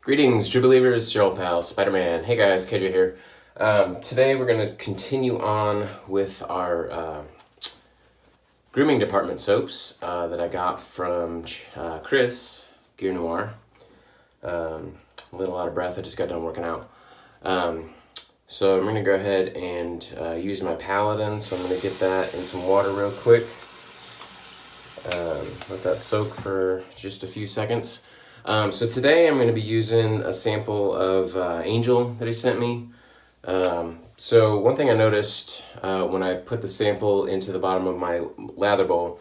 Greetings, true believers, your old pal, Spider-Man. Hey guys, KJ here. Today we're going to continue on with our grooming department soaps that I got from Chris, Gear Noir. A little out of breath, I just got done working out. So I'm going to go ahead and use my Paladin, so I'm going to get that in some water real quick. Let that soak for just a few seconds. So today I'm going to be using a sample of Angel that he sent me. So one thing I noticed when I put the sample into the bottom of my lather bowl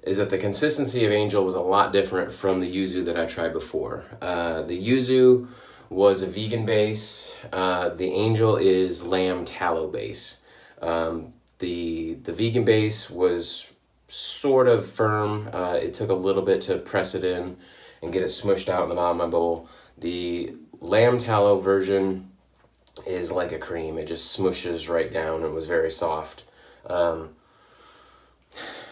is that the consistency of Angel was a lot different from the Yuzu that I tried before. The Yuzu was a vegan base. The Angel is lamb tallow base. The vegan base was sort of firm. It took a little bit to press it in and get it smushed out in the bottom of my bowl. The lamb tallow version is like a cream. It just smushes right down and was very soft. Now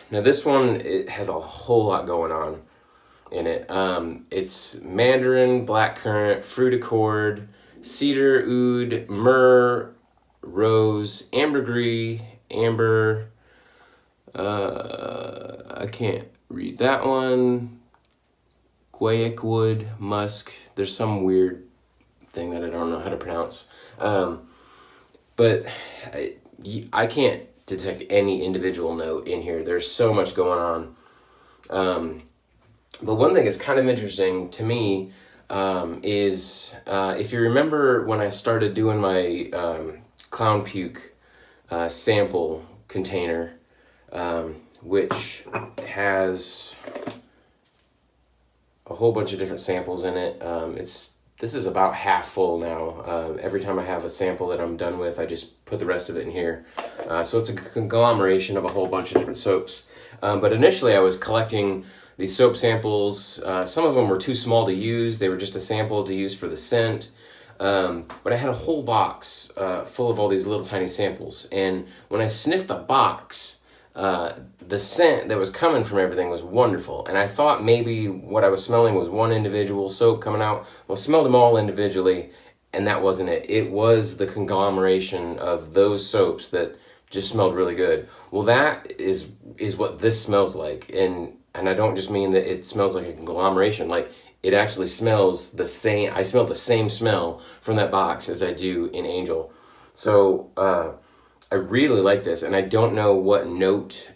this one, it has a whole lot going on in it. It's mandarin, blackcurrant, fruit accord, cedar, oud, myrrh, rose, ambergris, amber, I can't read that one, guaiac wood, musk. There's some weird thing that I don't know how to pronounce. But I can't detect any individual note in here. There's so much going on. But one thing that's kind of interesting to me is if you remember when I started doing my clown puke sample container, which has a whole bunch of different samples in it. This is about half full now. Every time I have a sample that I'm done with, I just put the rest of it in here. So it's a conglomeration of a whole bunch of different soaps. But initially I was collecting these soap samples. Some of them were too small to use. They were just a sample to use for the scent. But I had a whole box full of all these little tiny samples. And when I sniffed the box, the scent that was coming from everything was wonderful. And I thought maybe what I was smelling was one individual soap coming out. Well, I smelled them all individually, and that wasn't it. It was the conglomeration of those soaps that just smelled really good. Well, that is what this smells like. And I don't just mean that it smells like a conglomeration. Like, it actually smells the same. I smell the same smell from that box as I do in Angel. So, I really like this, and I don't know what note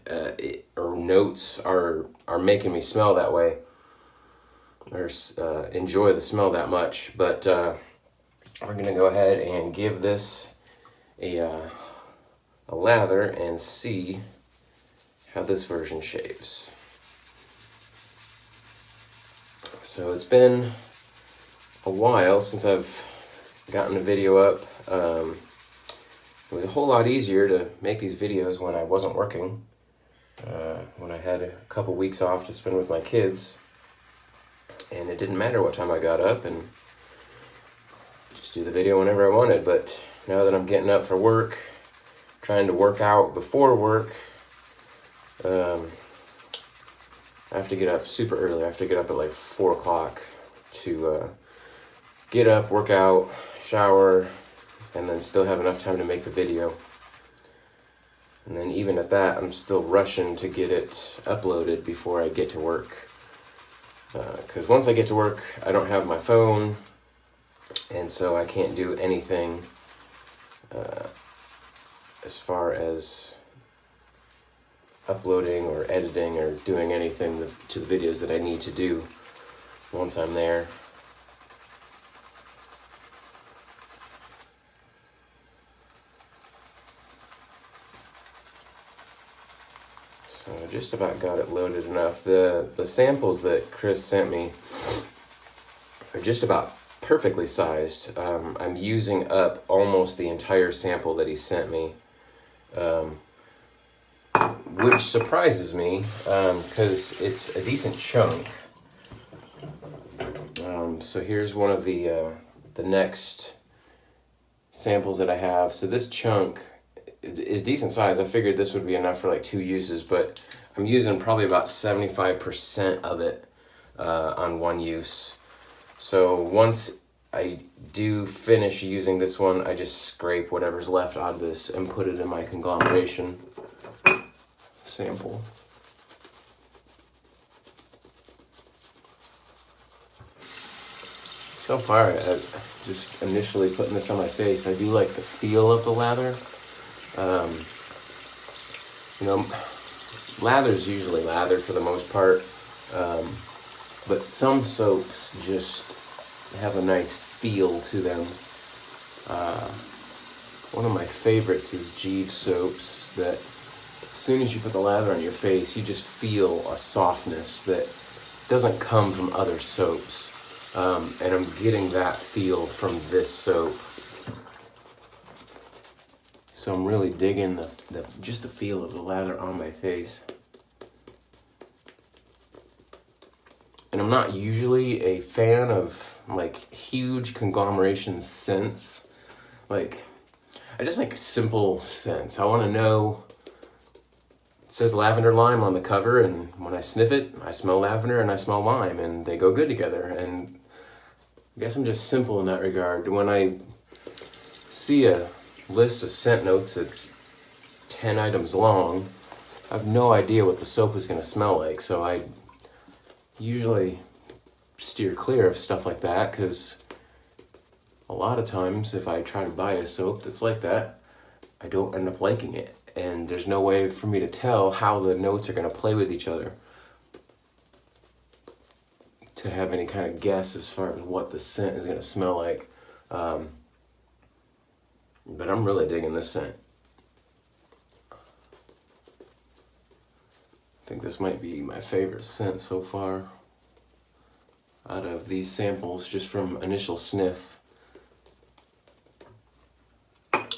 or notes are making me smell that way or enjoy the smell that much. But we're gonna go ahead and give this a lather and see how this version shaves. So it's been a while since I've gotten a video up. It was a whole lot easier to make these videos when I wasn't working, when I had a couple weeks off to spend with my kids, and it didn't matter what time I got up and just do the video whenever I wanted. But now that I'm getting up for work, trying to work out before work, I have to get up super early. I have to get up at like 4 o'clock to get up, work out, shower, and then still have enough time to make the video. And then even at that, I'm still rushing to get it uploaded before I get to work. Because once I get to work, I don't have my phone, and so I can't do anything as far as uploading or editing or doing anything to the videos that I need to do once I'm there. So I just about got it loaded enough. The samples that Chris sent me are just about perfectly sized. I'm using up almost the entire sample that he sent me, which surprises me because it's a decent chunk. So here's one of the next samples that I have. So this chunk is decent size. I figured this would be enough for like 2 uses, but I'm using probably about 75% of it on one use. So once I do finish using this one, I just scrape whatever's left out of this and put it in my conglomeration sample. So far, just initially putting this on my face, I do like the feel of the lather. You know, lather's usually lather for the most part, but some soaps just have a nice feel to them. One of my favorites is Jeeve soaps that as soon as you put the lather on your face, you just feel a softness that doesn't come from other soaps. And I'm getting that feel from this soap. So I'm really digging just the feel of the lather on my face. And I'm not usually a fan of like huge conglomeration scents. Like, I just like simple scents. I want to know, it says lavender lime on the cover, and when I sniff it, I smell lavender and I smell lime, and they go good together. And I guess I'm just simple in that regard. When I see a list of scent notes that's 10 items long, I have no idea what the soap is going to smell like, so I usually steer clear of stuff like that, because a lot of times if I try to buy a soap that's like that, I don't end up liking it, and there's no way for me to tell how the notes are going to play with each other to have any kind of guess as far as what the scent is going to smell like. But I'm really digging this scent. I think this might be my favorite scent so far out of these samples, just from initial sniff.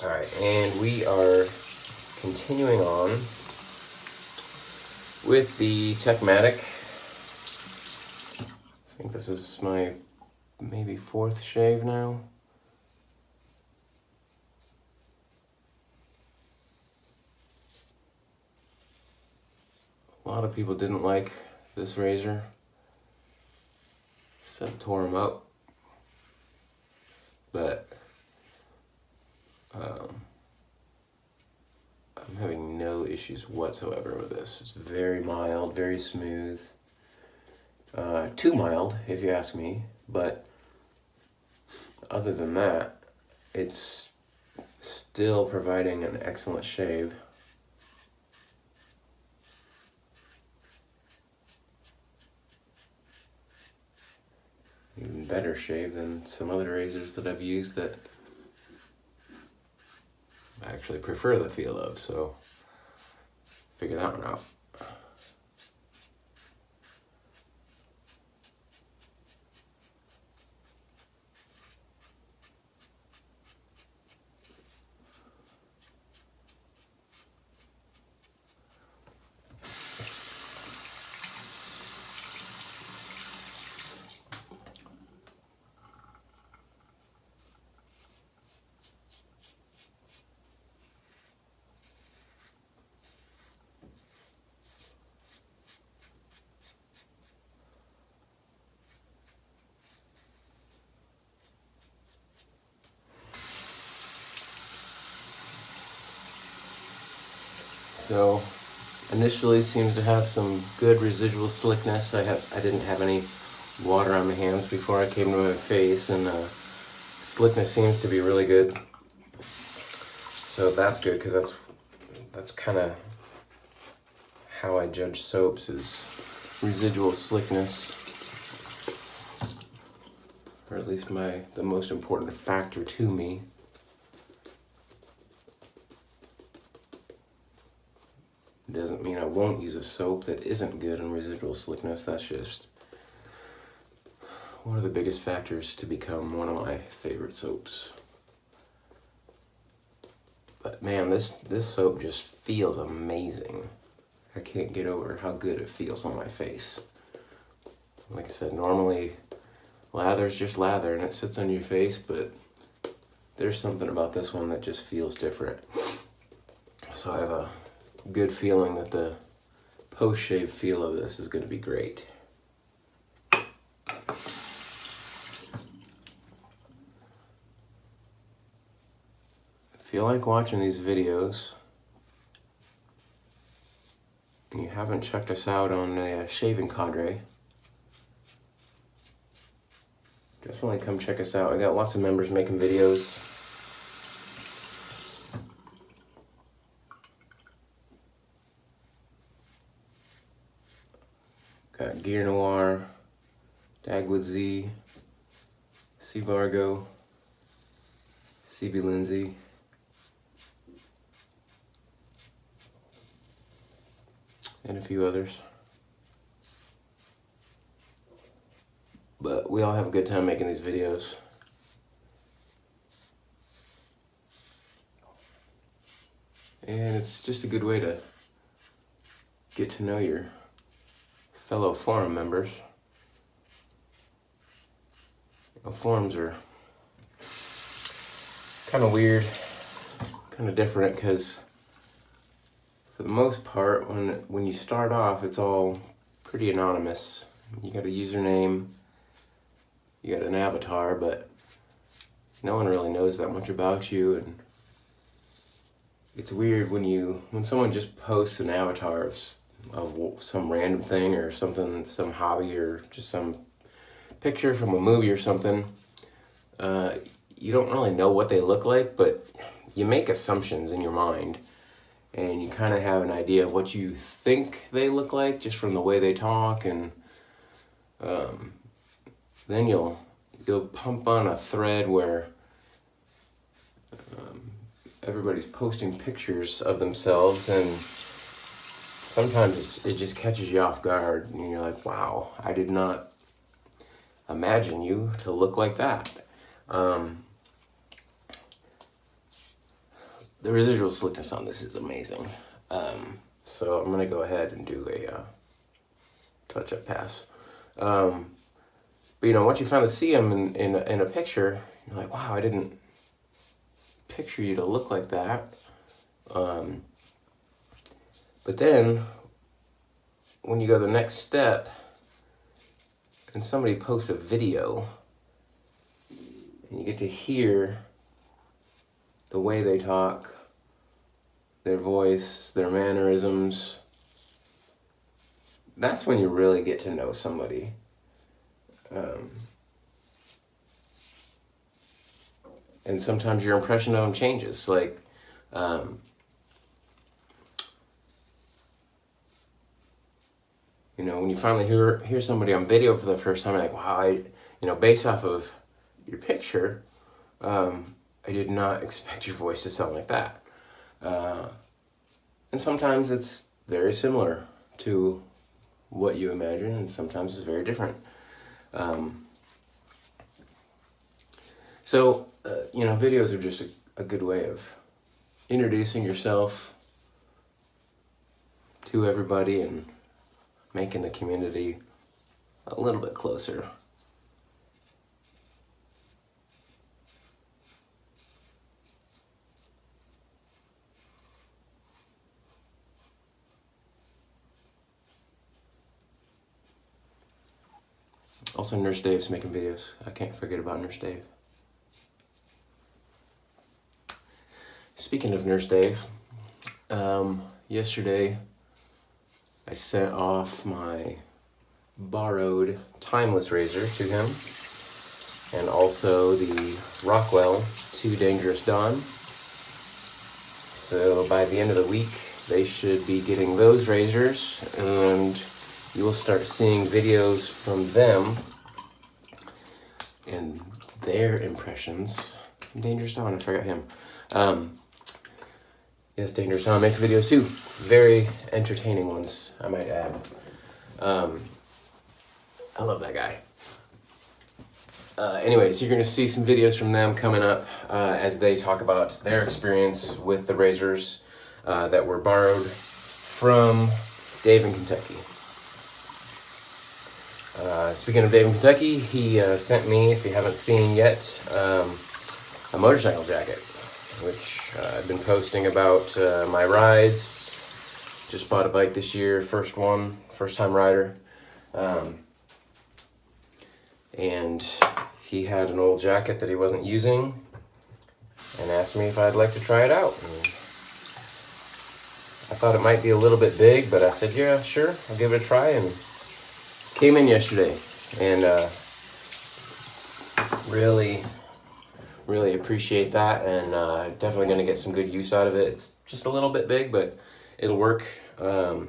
Alright, and we are continuing on with the Techmatic. I think this is my maybe 4th shave now. A lot of people didn't like this razor. Said tore them up. But I'm having no issues whatsoever with this. It's very mild, very smooth. Too mild, if you ask me. But other than that, it's still providing an excellent shave. Even better shave than some other razors that I've used that I actually prefer the feel of, so figure that one out. So initially seems to have some good residual slickness. I didn't have any water on my hands before I came to my face, and slickness seems to be really good. So that's good, because that's kind of how I judge soaps, is residual slickness, or at least the most important factor to me. Doesn't mean I won't use a soap that isn't good in residual slickness. That's just one of the biggest factors to become one of my favorite soaps. But man, this soap just feels amazing. I can't get over how good it feels on my face. Like I said, normally lather's just lather and it sits on your face, but there's something about this one that just feels different. So I have a good feeling that the post-shave feel of this is going to be great. you like watching these videos and you haven't checked us out on a shaving cadre, definitely come check us out. I got lots of members making videos. Got Gear Noir, Dagwood Z, C Vargo, CB Lindsay, and a few others. But we all have a good time making these videos. And it's just a good way to get to know your fellow forum members. Forums are kind of weird, kind of different, because for the most part, when you start off, it's all pretty anonymous. You got a username, you got an avatar, but no one really knows that much about you, and it's weird when someone just posts an avatar of some random thing or something, some hobby or just some picture from a movie or something. You don't really know what they look like, but you make assumptions in your mind, and you kind of have an idea of what you think they look like just from the way they talk, and then you'll pump on a thread where everybody's posting pictures of themselves, and sometimes it just catches you off guard, and you're like, wow, I did not imagine you to look like that. The residual slickness on this is amazing. So I'm gonna go ahead and do a touch-up pass. But once you finally see them in a picture, you're like, wow, I didn't picture you to look like that. But then when you go the next step and somebody posts a video and you get to hear the way they talk, their voice, their mannerisms, that's when you really get to know somebody. And sometimes your impression of them changes. Like, when you finally hear somebody on video for the first time, you're like, wow, based off of your picture, I did not expect your voice to sound like that. And sometimes it's very similar to what you imagine, and sometimes it's very different. So videos are just a good way of introducing yourself to everybody and making the community a little bit closer. Also, Nurse Dave's making videos. I can't forget about Nurse Dave. Speaking of Nurse Dave, yesterday I sent off my borrowed timeless razor to him, and also the Rockwell Too Dangerous Dawn. So by the end of the week, they should be getting those razors, and you will start seeing videos from them and their impressions. Dangerous Dawn, I forgot him. Yes, Dangerous Dawn makes videos too. Very entertaining ones, I might add. I love that guy. Anyways, you're going to see some videos from them coming up as they talk about their experience with the razors that were borrowed from Dave in Kentucky. Speaking of Dave in Kentucky, he sent me, if you haven't seen yet, a motorcycle jacket, which I've been posting about my rides. Just bought a bike this year, first time rider. And he had an old jacket that he wasn't using, and asked me if I'd like to try it out. And I thought it might be a little bit big, but I said, yeah, sure, I'll give it a try, and came in yesterday, and really appreciate that, and definitely going to get some good use out of it. It's just a little bit big, but it'll work, and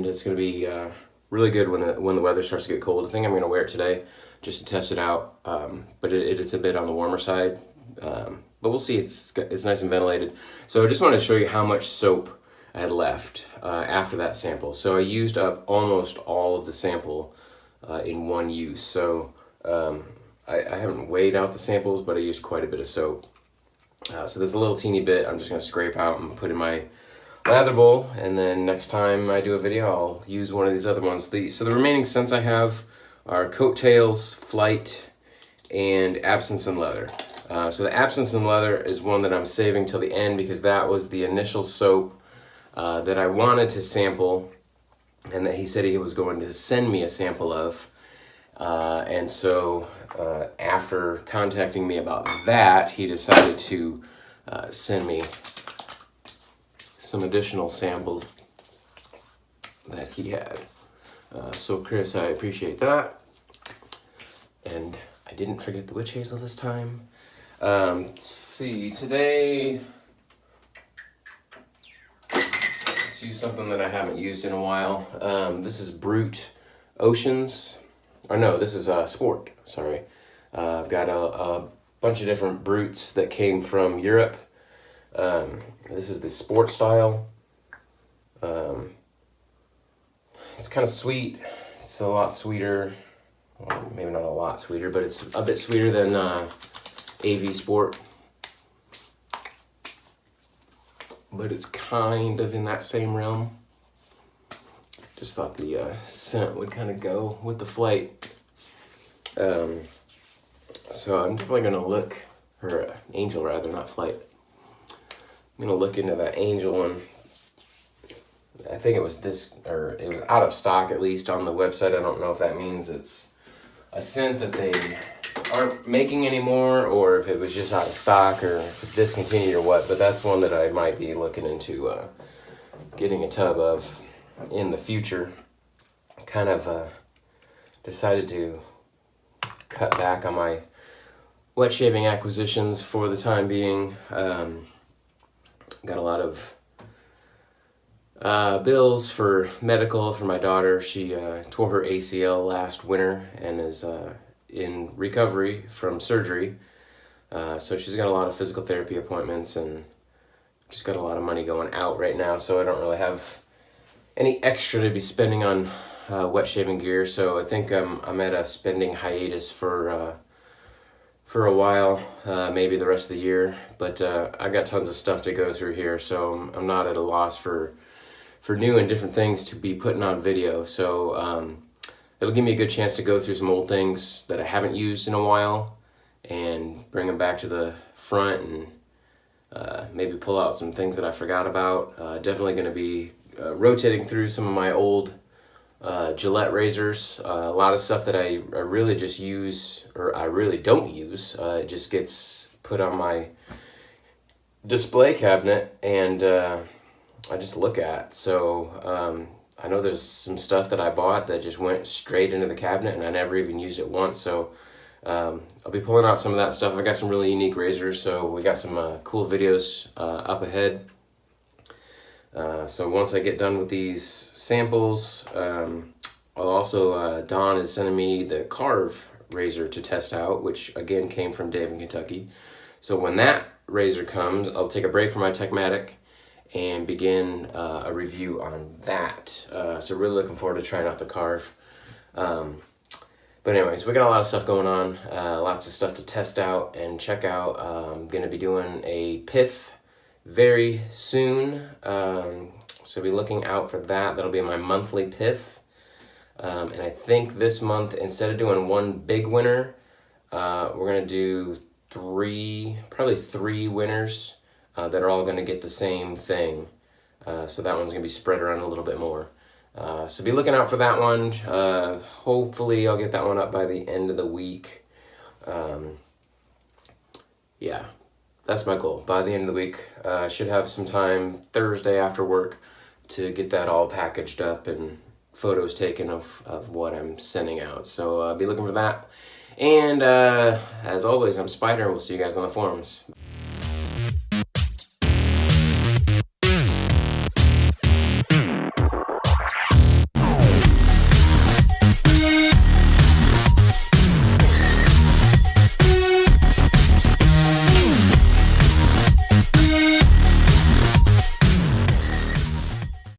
it's going to be really good when the weather starts to get cold. I think I'm going to wear it today just to test it out, but it's a bit on the warmer side, but we'll see. It's nice and ventilated. So I just wanted to show you how much soap I had left after that sample. So I used up almost all of the sample in one use. So I haven't weighed out the samples, but I used quite a bit of soap. So there's a little teeny bit I'm just going to scrape out and put in my lather bowl, and then next time I do a video I'll use one of these other ones. So the remaining scents I have are Coattails, Flight, and Absence and Leather. So the Absence and Leather is one that I'm saving till the end because that was the initial soap that I wanted to sample, and that he said he was going to send me a sample of. And so after contacting me about that, he decided to send me some additional samples that he had. So Chris, I appreciate that. And I didn't forget the witch hazel this time. Let's see, today, let's use something that I haven't used in a while. This is Brute Oceans. Or no, this is Sport, sorry. I've got a bunch of different Brutes that came from Europe. This is the Sport style. It's kind of sweet. It's a lot sweeter. Well, maybe not a lot sweeter, but it's a bit sweeter than AV Sport. But it's kind of in that same realm. Just thought the scent would kind of go with the Flight. So I'm definitely gonna look, or Angel rather, not Flight. I'm gonna look into that Angel one. I think it was it was out of stock, at least on the website. I don't know if that means it's a scent that they aren't making anymore, or if it was just out of stock, or if it discontinued or what. But that's one that I might be looking into getting a tub of in the future. Kind of decided to cut back on my wet shaving acquisitions for the time being. Got a lot of bills for medical for my daughter. She tore her ACL last winter and is in recovery from surgery. So she's got a lot of physical therapy appointments, and just got a lot of money going out right now, so I don't really have any extra to be spending on wet shaving gear. So I think I'm at a spending hiatus for a while, maybe the rest of the year. But I got tons of stuff to go through here, so I'm not at a loss for new and different things to be putting on video. So it'll give me a good chance to go through some old things that I haven't used in a while and bring them back to the front, and maybe pull out some things that I forgot about. Definitely going to be rotating through some of my old Gillette razors. A lot of stuff that I really just use, or I really don't use, it just gets put on my display cabinet and I just look at. So I know there's some stuff that I bought that just went straight into the cabinet and I never even used it once. So I'll be pulling out some of that stuff. I got some really unique razors, so we got some cool videos up ahead. So once I get done with these samples, I'll also, Don is sending me the Carve razor to test out, which again came from Dave in Kentucky. So when that razor comes, I'll take a break from my Techmatic and begin a review on that. So really looking forward to trying out the Carve. But anyways, we got a lot of stuff going on, lots of stuff to test out and check out. I'm going to be doing a PIF very soon, so be looking out for that. That'll be my monthly PIF. And I think this month, instead of doing one big winner, we're going to do probably three winners that are all going to get the same thing. So that one's going to be spread around a little bit more. So be looking out for that one. Hopefully I'll get that one up by the end of the week. yeah, that's my goal. By the end of the week, I should have some time Thursday after work to get that all packaged up and photos taken of what I'm sending out. So be looking for that. And as always, I'm Spider, and we'll see you guys on the forums.